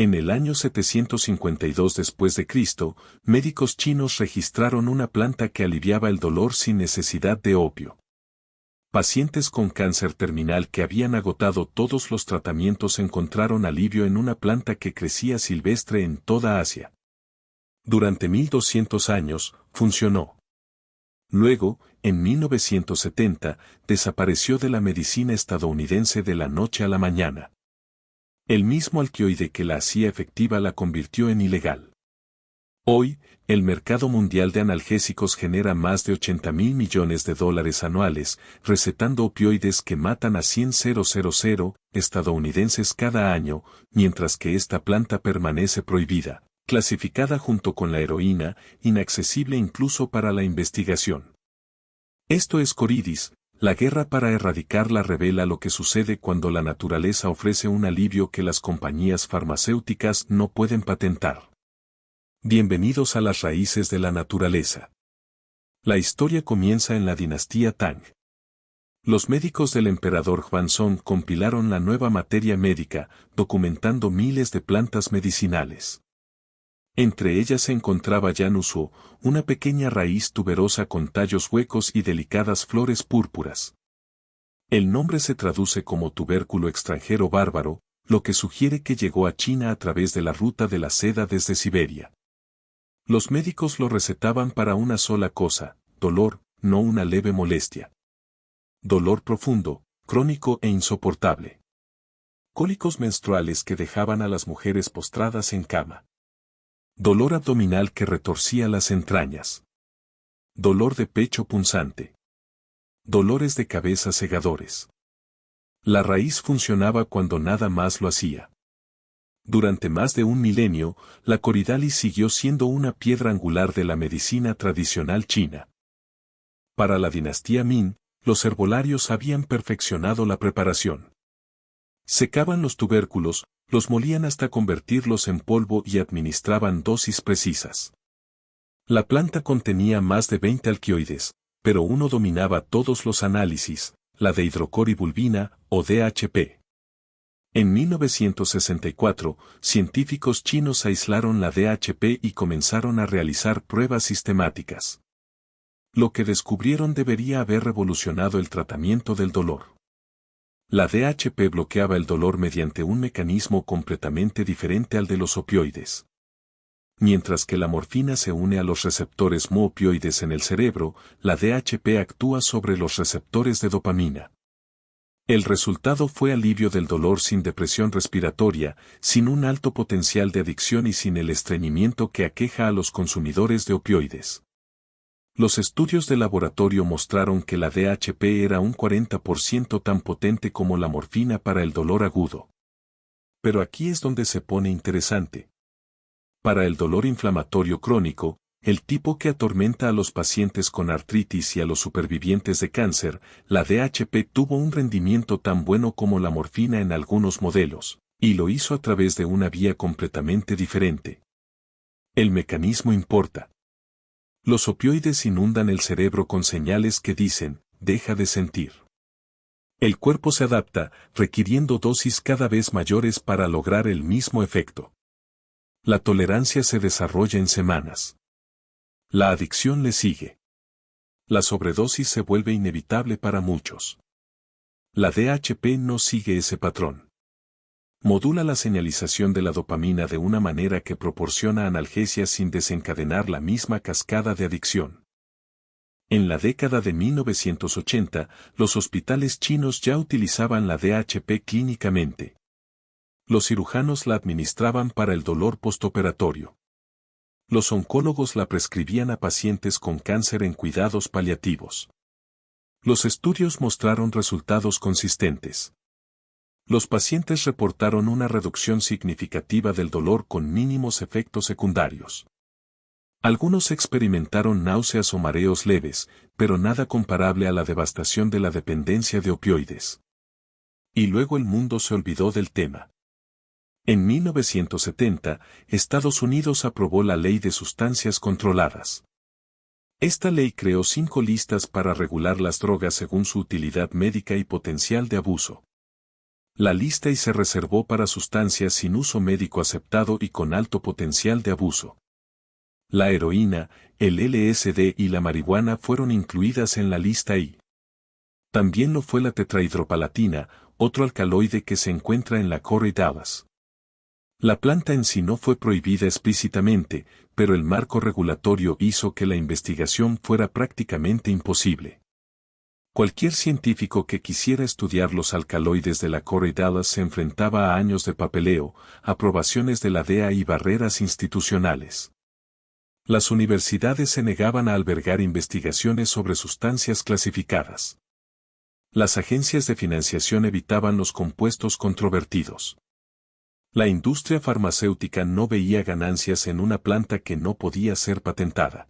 En el año 752 después de Cristo, médicos chinos registraron una planta que aliviaba el dolor sin necesidad de opio. Pacientes con cáncer terminal que habían agotado todos los tratamientos encontraron alivio en una planta que crecía silvestre en toda Asia. Durante 1200 años, funcionó. Luego, en 1970, desapareció de la medicina estadounidense de la noche a la mañana. El mismo alquioide que la hacía efectiva la convirtió en ilegal. Hoy, el mercado mundial de analgésicos genera más de $80.000 millones anuales, recetando opioides que matan a 100.000 estadounidenses cada año, mientras que esta planta permanece prohibida, clasificada junto con la heroína, inaccesible incluso para la investigación. Esto es Coridis. La guerra para erradicarla revela lo que sucede cuando la naturaleza ofrece un alivio que las compañías farmacéuticas no pueden patentar. Bienvenidos a las raíces de la naturaleza. La historia comienza en la dinastía Tang. Los médicos del emperador Huanzong compilaron la nueva materia médica, documentando miles de plantas medicinales. Entre ellas se encontraba Yanushuo, una pequeña raíz tuberosa con tallos huecos y delicadas flores púrpuras. El nombre se traduce como tubérculo extranjero bárbaro, lo que sugiere que llegó a China a través de la ruta de la seda desde Siberia. Los médicos lo recetaban para una sola cosa, dolor, no una leve molestia. Dolor profundo, crónico e insoportable. Cólicos menstruales que dejaban a las mujeres postradas en cama. Dolor abdominal que retorcía las entrañas. Dolor de pecho punzante. Dolores de cabeza cegadores. La raíz funcionaba cuando nada más lo hacía. Durante más de un milenio, la coridalis siguió siendo una piedra angular de la medicina tradicional china. Para la dinastía Ming, los herbolarios habían perfeccionado la preparación. Secaban los tubérculos, los molían hasta convertirlos en polvo y administraban dosis precisas. La planta contenía más de 20 alquioides, pero uno dominaba todos los análisis, la de hidrocoribulbina, o DHP. En 1964, científicos chinos aislaron la DHP y comenzaron a realizar pruebas sistemáticas. Lo que descubrieron debería haber revolucionado el tratamiento del dolor. La DHP bloqueaba el dolor mediante un mecanismo completamente diferente al de los opioides. Mientras que la morfina se une a los receptores mu opioides en el cerebro, la DHP actúa sobre los receptores de dopamina. El resultado fue alivio del dolor sin depresión respiratoria, sin un alto potencial de adicción y sin el estreñimiento que aqueja a los consumidores de opioides. Los estudios de laboratorio mostraron que la DHP era un 40% tan potente como la morfina para el dolor agudo. Pero aquí es donde se pone interesante. Para el dolor inflamatorio crónico, el tipo que atormenta a los pacientes con artritis y a los supervivientes de cáncer, la DHP tuvo un rendimiento tan bueno como la morfina en algunos modelos, y lo hizo a través de una vía completamente diferente. El mecanismo importa. Los opioides inundan el cerebro con señales que dicen, deja de sentir. El cuerpo se adapta, requiriendo dosis cada vez mayores para lograr el mismo efecto. La tolerancia se desarrolla en semanas. La adicción le sigue. La sobredosis se vuelve inevitable para muchos. La DHP no sigue ese patrón. Modula la señalización de la dopamina de una manera que proporciona analgesia sin desencadenar la misma cascada de adicción. En la década de 1980, los hospitales chinos ya utilizaban la DHP clínicamente. Los cirujanos la administraban para el dolor postoperatorio. Los oncólogos la prescribían a pacientes con cáncer en cuidados paliativos. Los estudios mostraron resultados consistentes. Los pacientes reportaron una reducción significativa del dolor con mínimos efectos secundarios. Algunos experimentaron náuseas o mareos leves, pero nada comparable a la devastación de la dependencia de opioides. Y luego el mundo se olvidó del tema. En 1970, Estados Unidos aprobó la Ley de Sustancias Controladas. Esta ley creó 5 listas para regular las drogas según su utilidad médica y potencial de abuso. la lista y se reservó para sustancias sin uso médico aceptado y con alto potencial de abuso. La heroína, el LSD y la marihuana fueron incluidas en la lista y también lo fue la tetrahidropalatina, otro alcaloide que se encuentra en la coreidabas. La planta en sí no fue prohibida explícitamente, pero el marco regulatorio hizo que la investigación fuera prácticamente imposible. Cualquier científico que quisiera estudiar los alcaloides de la coreidabas se enfrentaba a años de papeleo, aprobaciones de la DEA y barreras institucionales. Las universidades se negaban a albergar investigaciones sobre sustancias clasificadas. Las agencias de financiación evitaban los compuestos controvertidos. La industria farmacéutica no veía ganancias en una planta que no podía ser patentada.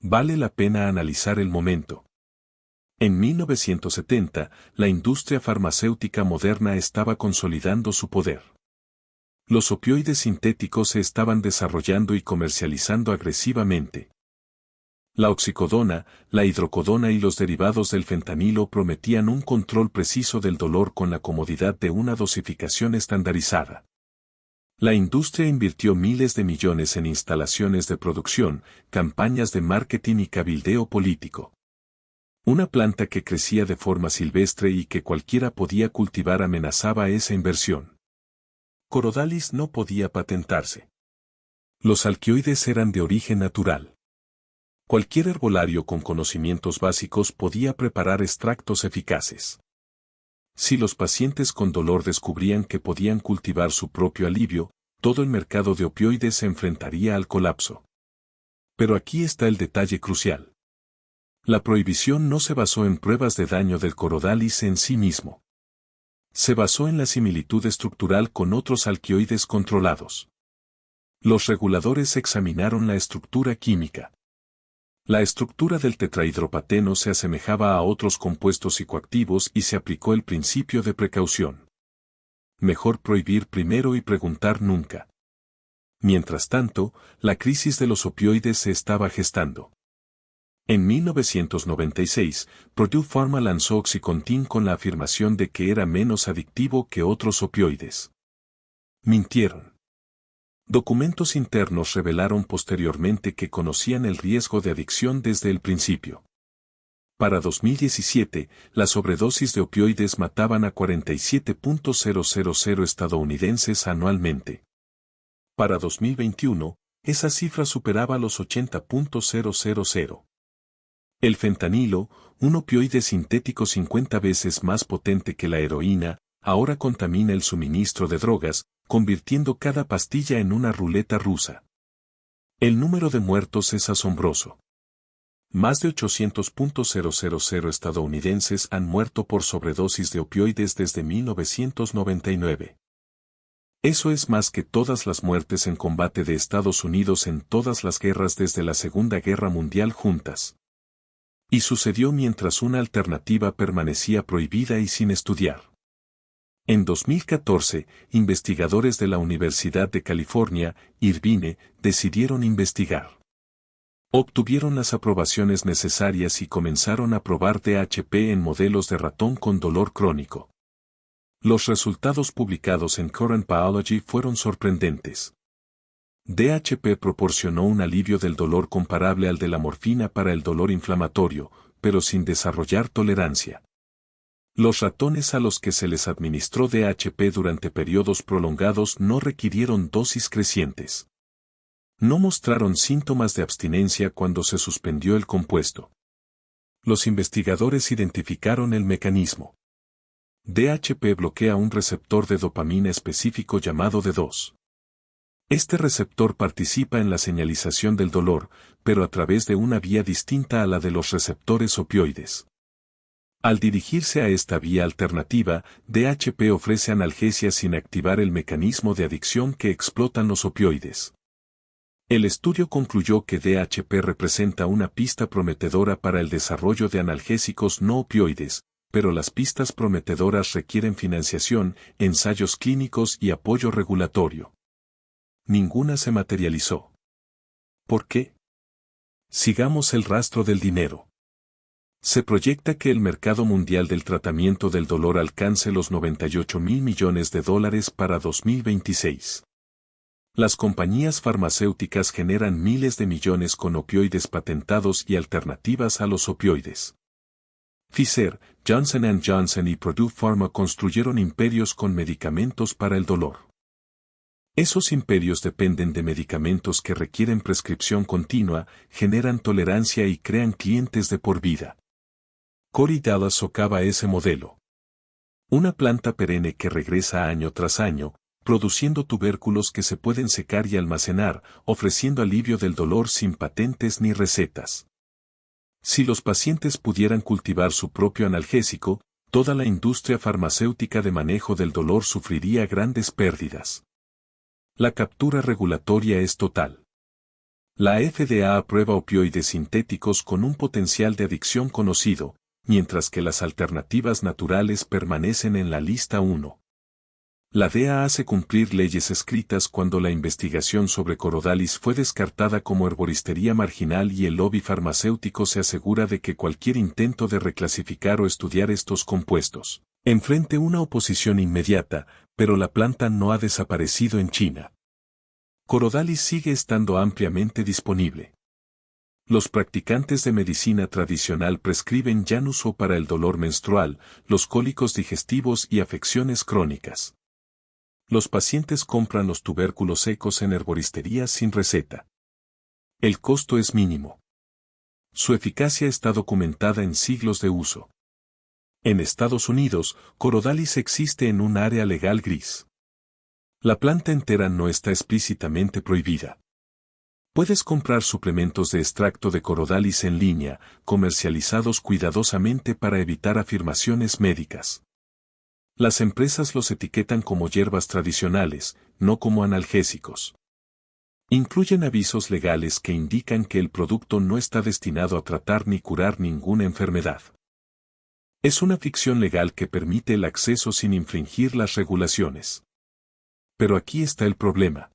Vale la pena analizar el momento. En 1970, la industria farmacéutica moderna estaba consolidando su poder. Los opioides sintéticos se estaban desarrollando y comercializando agresivamente. La oxicodona, la hidrocodona y los derivados del fentanilo prometían un control preciso del dolor con la comodidad de una dosificación estandarizada. La industria invirtió miles de millones en instalaciones de producción, campañas de marketing y cabildeo político. Una planta que crecía de forma silvestre y que cualquiera podía cultivar amenazaba esa inversión. Corodalis no podía patentarse. Los alquioides eran de origen natural. Cualquier herbolario con conocimientos básicos podía preparar extractos eficaces. Si los pacientes con dolor descubrían que podían cultivar su propio alivio, todo el mercado de opioides se enfrentaría al colapso. Pero aquí está el detalle crucial. La prohibición no se basó en pruebas de daño del corodalis en sí mismo. Se basó en la similitud estructural con otros alquioides controlados. Los reguladores examinaron la estructura química. La estructura del tetrahidropateno se asemejaba a otros compuestos psicoactivos y se aplicó el principio de precaución. Mejor prohibir primero y preguntar nunca. Mientras tanto, la crisis de los opioides se estaba gestando. En 1996, Purdue Pharma lanzó Oxycontin con la afirmación de que era menos adictivo que otros opioides. Mintieron. Documentos internos revelaron posteriormente que conocían el riesgo de adicción desde el principio. Para 2017, la sobredosis de opioides mataban a 47.000 estadounidenses anualmente. Para 2021, esa cifra superaba los 80.000. El fentanilo, un opioide sintético 50 veces más potente que la heroína, ahora contamina el suministro de drogas, convirtiendo cada pastilla en una ruleta rusa. El número de muertos es asombroso. Más de 800.000 estadounidenses han muerto por sobredosis de opioides desde 1999. Eso es más que todas las muertes en combate de Estados Unidos en todas las guerras desde la Segunda Guerra Mundial juntas. Y sucedió mientras una alternativa permanecía prohibida y sin estudiar. En 2014, investigadores de la Universidad de California, Irvine, decidieron investigar. Obtuvieron las aprobaciones necesarias y comenzaron a probar DHP en modelos de ratón con dolor crónico. Los resultados publicados en Current Biology fueron sorprendentes. DHP proporcionó un alivio del dolor comparable al de la morfina para el dolor inflamatorio, pero sin desarrollar tolerancia. Los ratones a los que se les administró DHP durante periodos prolongados no requirieron dosis crecientes. No mostraron síntomas de abstinencia cuando se suspendió el compuesto. Los investigadores identificaron el mecanismo. DHP bloquea un receptor de dopamina específico llamado D2. Este receptor participa en la señalización del dolor, pero a través de una vía distinta a la de los receptores opioides. Al dirigirse a esta vía alternativa, DHP ofrece analgesia sin activar el mecanismo de adicción que explotan los opioides. El estudio concluyó que DHP representa una pista prometedora para el desarrollo de analgésicos no opioides, pero las pistas prometedoras requieren financiación, ensayos clínicos y apoyo regulatorio. Ninguna se materializó. ¿Por qué? Sigamos el rastro del dinero. Se proyecta que el mercado mundial del tratamiento del dolor alcance los 98.000 millones de dólares para 2026. Las compañías farmacéuticas generan miles de millones con opioides patentados y alternativas a los opioides. Pfizer, Johnson & Johnson y Purdue Pharma construyeron imperios con medicamentos para el dolor. Esos imperios dependen de medicamentos que requieren prescripción continua, generan tolerancia y crean clientes de por vida. Corey Dallas socava ese modelo. Una planta perenne que regresa año tras año, produciendo tubérculos que se pueden secar y almacenar, ofreciendo alivio del dolor sin patentes ni recetas. Si los pacientes pudieran cultivar su propio analgésico, toda la industria farmacéutica de manejo del dolor sufriría grandes pérdidas. La captura regulatoria es total. La FDA aprueba opioides sintéticos con un potencial de adicción conocido, mientras que las alternativas naturales permanecen en la lista 1. La DEA hace cumplir leyes escritas cuando la investigación sobre Corodalis fue descartada como herboristería marginal y el lobby farmacéutico se asegura de que cualquier intento de reclasificar o estudiar estos compuestos enfrente una oposición inmediata, pero la planta no ha desaparecido en China. Corodalis sigue estando ampliamente disponible. Los practicantes de medicina tradicional prescriben Yanuso para el dolor menstrual, los cólicos digestivos y afecciones crónicas. Los pacientes compran los tubérculos secos en herboristerías sin receta. El costo es mínimo. Su eficacia está documentada en siglos de uso. En Estados Unidos, Corodalis existe en un área legal gris. La planta entera no está explícitamente prohibida. Puedes comprar suplementos de extracto de Corodalis en línea, comercializados cuidadosamente para evitar afirmaciones médicas. Las empresas los etiquetan como hierbas tradicionales, no como analgésicos. Incluyen avisos legales que indican que el producto no está destinado a tratar ni curar ninguna enfermedad. Es una ficción legal que permite el acceso sin infringir las regulaciones. Pero aquí está el problema.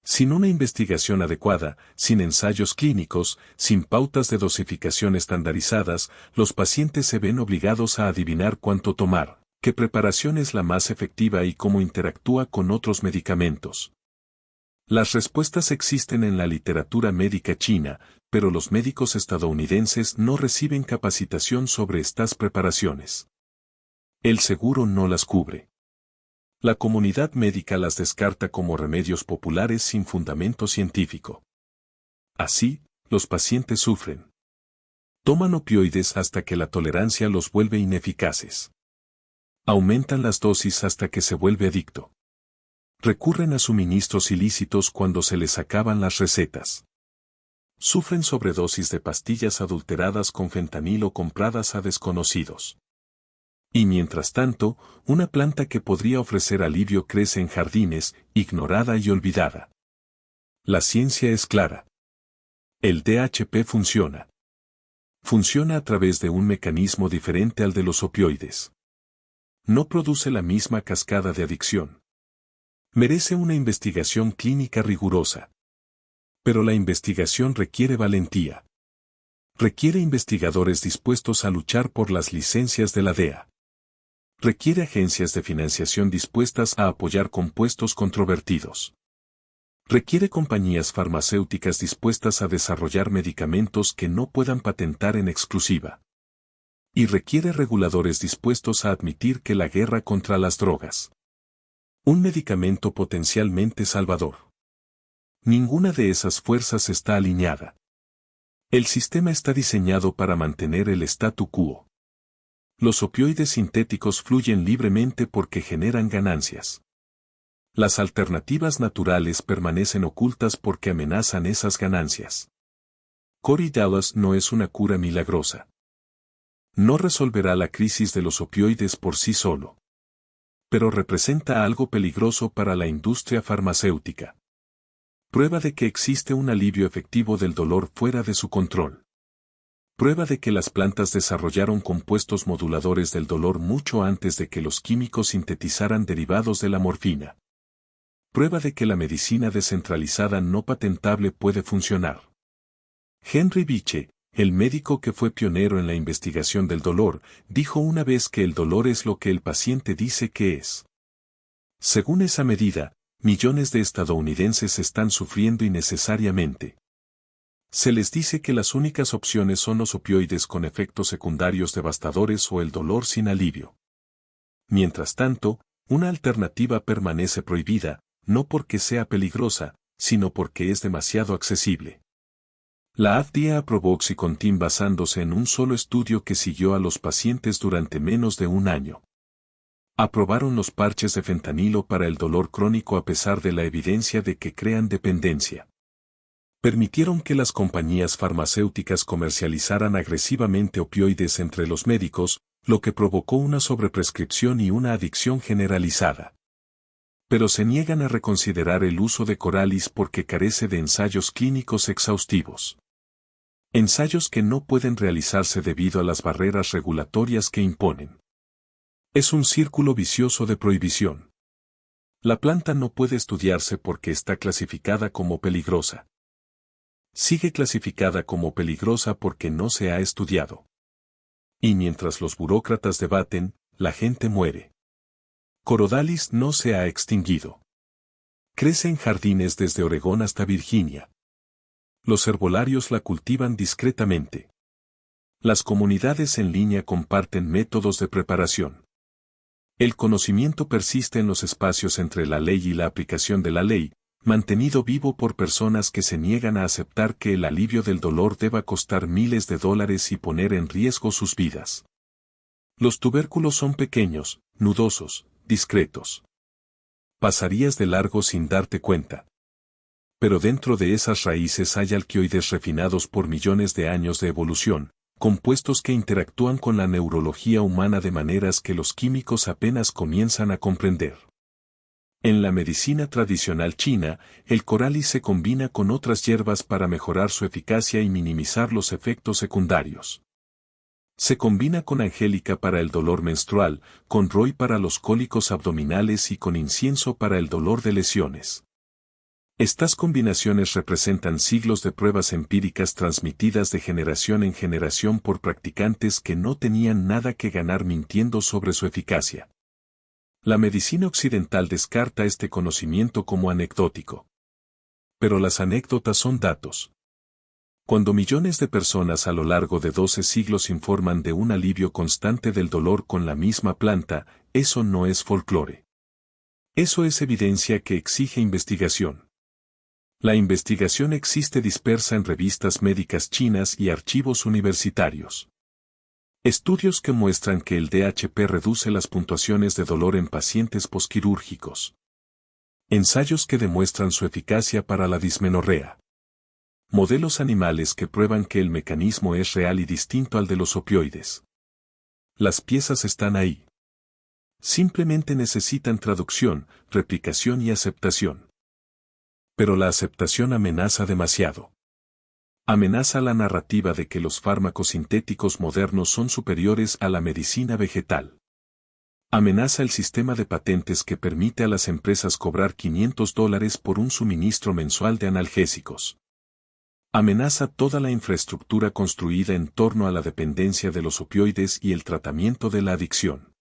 Sin una investigación adecuada, sin ensayos clínicos, sin pautas de dosificación estandarizadas, los pacientes se ven obligados a adivinar cuánto tomar, qué preparación es la más efectiva y cómo interactúa con otros medicamentos. Las respuestas existen en la literatura médica china, pero los médicos estadounidenses no reciben capacitación sobre estas preparaciones. El seguro no las cubre. La comunidad médica las descarta como remedios populares sin fundamento científico. Así, los pacientes sufren. Toman opioides hasta que la tolerancia los vuelve ineficaces. Aumentan las dosis hasta que se vuelve adicto. Recurren a suministros ilícitos cuando se les acaban las recetas. Sufren sobredosis de pastillas adulteradas con fentanilo compradas a desconocidos. Y mientras tanto, una planta que podría ofrecer alivio crece en jardines, ignorada y olvidada. La ciencia es clara. El DHP funciona. Funciona a través de un mecanismo diferente al de los opioides. No produce la misma cascada de adicción. Merece una investigación clínica rigurosa. Pero la investigación requiere valentía. Requiere investigadores dispuestos a luchar por las licencias de la DEA. Requiere agencias de financiación dispuestas a apoyar compuestos controvertidos. Requiere compañías farmacéuticas dispuestas a desarrollar medicamentos que no puedan patentar en exclusiva. Y requiere reguladores dispuestos a admitir que la guerra contra las drogas. Un medicamento potencialmente salvador. Ninguna de esas fuerzas está alineada. El sistema está diseñado para mantener el statu quo. Los opioides sintéticos fluyen libremente porque generan ganancias. Las alternativas naturales permanecen ocultas porque amenazan esas ganancias. Corey Dallas no es una cura milagrosa. No resolverá la crisis de los opioides por sí solo. Pero representa algo peligroso para la industria farmacéutica. Prueba de que existe un alivio efectivo del dolor fuera de su control. Prueba de que las plantas desarrollaron compuestos moduladores del dolor mucho antes de que los químicos sintetizaran derivados de la morfina. Prueba de que la medicina descentralizada no patentable puede funcionar. Henry Biche, el médico que fue pionero en la investigación del dolor, dijo una vez que el dolor es lo que el paciente dice que es. Según esa medida, millones de estadounidenses están sufriendo innecesariamente. Se les dice que las únicas opciones son los opioides con efectos secundarios devastadores o el dolor sin alivio. Mientras tanto, una alternativa permanece prohibida, no porque sea peligrosa, sino porque es demasiado accesible. La FDA aprobó Oxycontin basándose en un solo estudio que siguió a los pacientes durante menos de un año. Aprobaron los parches de fentanilo para el dolor crónico a pesar de la evidencia de que crean dependencia. Permitieron que las compañías farmacéuticas comercializaran agresivamente opioides entre los médicos, lo que provocó una sobreprescripción y una adicción generalizada. Pero se niegan a reconsiderar el uso de Coralis porque carece de ensayos clínicos exhaustivos. Ensayos que no pueden realizarse debido a las barreras regulatorias que imponen. Es un círculo vicioso de prohibición. La planta no puede estudiarse porque está clasificada como peligrosa. Sigue clasificada como peligrosa porque no se ha estudiado. Y mientras los burócratas debaten, la gente muere. Corodalis no se ha extinguido. Crece en jardines desde Oregón hasta Virginia. Los herbolarios la cultivan discretamente. Las comunidades en línea comparten métodos de preparación. El conocimiento persiste en los espacios entre la ley y la aplicación de la ley, mantenido vivo por personas que se niegan a aceptar que el alivio del dolor deba costar miles de dólares y poner en riesgo sus vidas. Los tubérculos son pequeños, nudosos, discretos. Pasarías de largo sin darte cuenta. Pero dentro de esas raíces hay alquioides refinados por millones de años de evolución, compuestos que interactúan con la neurología humana de maneras que los químicos apenas comienzan a comprender. En la medicina tradicional china, el coralis se combina con otras hierbas para mejorar su eficacia y minimizar los efectos secundarios. Se combina con angélica para el dolor menstrual, con roy para los cólicos abdominales y con incienso para el dolor de lesiones. Estas combinaciones representan siglos de pruebas empíricas transmitidas de generación en generación por practicantes que no tenían nada que ganar mintiendo sobre su eficacia. La medicina occidental descarta este conocimiento como anecdótico. Pero las anécdotas son datos. Cuando millones de personas a lo largo de 12 siglos informan de un alivio constante del dolor con la misma planta, eso no es folclore. Eso es evidencia que exige investigación. La investigación existe dispersa en revistas médicas chinas y archivos universitarios. Estudios que muestran que el DHP reduce las puntuaciones de dolor en pacientes posquirúrgicos. Ensayos que demuestran su eficacia para la dismenorrea. Modelos animales que prueban que el mecanismo es real y distinto al de los opioides. Las piezas están ahí. Simplemente necesitan traducción, replicación y aceptación. Pero la aceptación amenaza demasiado. Amenaza la narrativa de que los fármacos sintéticos modernos son superiores a la medicina vegetal. Amenaza el sistema de patentes que permite a las empresas cobrar $500 por un suministro mensual de analgésicos. Amenaza toda la infraestructura construida en torno a la dependencia de los opioides y el tratamiento de la adicción.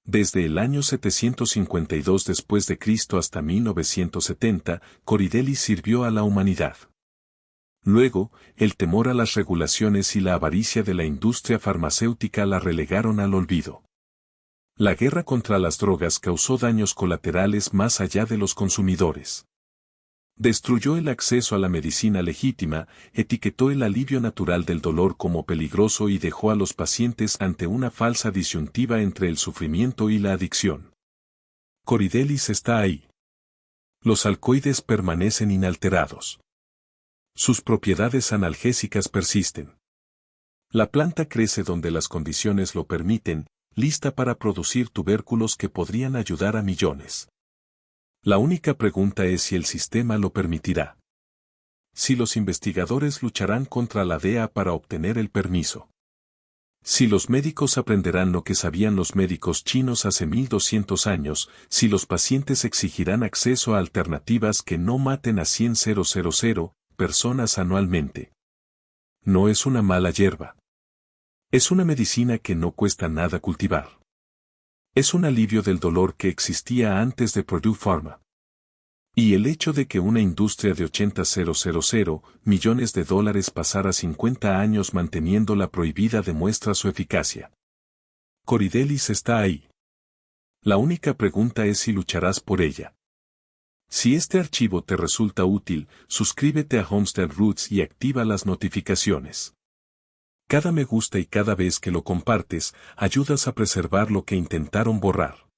Desde el año 752 después de Cristo hasta 1970, Coridelis sirvió a la humanidad. Luego, el temor a las regulaciones y la avaricia de la industria farmacéutica la relegaron al olvido. La guerra contra las drogas causó daños colaterales más allá de los consumidores. Destruyó el acceso a la medicina legítima, etiquetó el alivio natural del dolor como peligroso y dejó a los pacientes ante una falsa disyuntiva entre el sufrimiento y la adicción. Coridelis está ahí. Los alcoides permanecen inalterados. Sus propiedades analgésicas persisten. La planta crece donde las condiciones lo permiten, lista para producir tubérculos que podrían ayudar a millones. La única pregunta es si el sistema lo permitirá. Si los investigadores lucharán contra la DEA para obtener el permiso. Si los médicos aprenderán lo que sabían los médicos chinos hace 1200 años, si los pacientes exigirán acceso a alternativas que no maten a 100,000 personas anualmente. No es una mala hierba. Es una medicina que no cuesta nada cultivar. Es un alivio del dolor que existía antes de Purdue Pharma. Y el hecho de que una industria de $80,000 millones pasara 50 años manteniéndola prohibida demuestra su eficacia. Coridelis está ahí. La única pregunta es si lucharás por ella. Si este archivo te resulta útil, suscríbete a Homestead Roots y activa las notificaciones. Cada me gusta y cada vez que lo compartes, ayudas a preservar lo que intentaron borrar.